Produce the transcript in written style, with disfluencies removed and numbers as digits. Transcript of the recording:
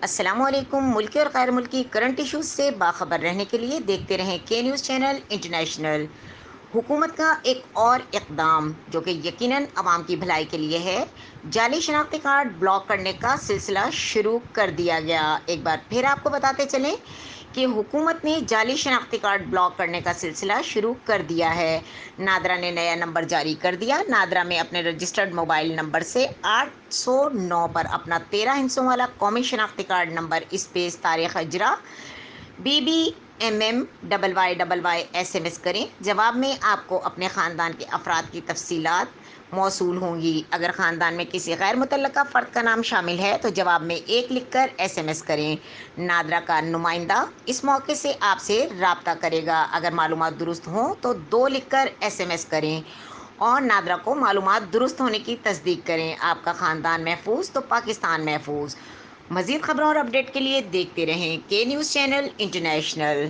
السلام علیکم۔ ملکی اور غیر ملکی کرنٹ ایشوز سے باخبر رہنے کے لیے دیکھتے رہیں کے نیوز چینل انٹرنیشنل۔ حکومت کا ایک اور اقدام جو کہ یقیناً عوام کی بھلائی کے لیے ہے، جعلی شناختی کارڈ بلاک کرنے کا سلسلہ شروع کر دیا گیا۔ ایک بار پھر آپ کو بتاتے چلیں کہ حکومت نے جعلی شناختی کارڈ بلاک کرنے کا سلسلہ شروع کر دیا ہے۔ نادرا نے نیا نمبر جاری کر دیا۔ نادرا میں اپنے رجسٹرڈ موبائل نمبر سے 809 پر اپنا 13 ہندسوں والا قومی شناختی کارڈ نمبر اسپیس تاریخ اجرا BBMM YYY SMS کریں۔ جواب میں آپ کو اپنے خاندان کے افراد کی تفصیلات موصول ہوں گی۔ اگر خاندان میں کسی غیر متعلقہ فرد کا نام شامل ہے تو جواب میں 1 لکھ کر SMS کریں۔ نادرا کا نمائندہ اس موقع سے آپ سے رابطہ کرے گا۔ اگر معلومات درست ہوں تو 2 لکھ کر SMS کریں اور نادرا کو معلومات درست ہونے کی تصدیق کریں۔ آپ کا خاندان محفوظ تو پاکستان محفوظ۔ مزید خبروں اور اپڈیٹ کے لیے دیکھتے رہیں کے نیوز چینل انٹرنیشنل۔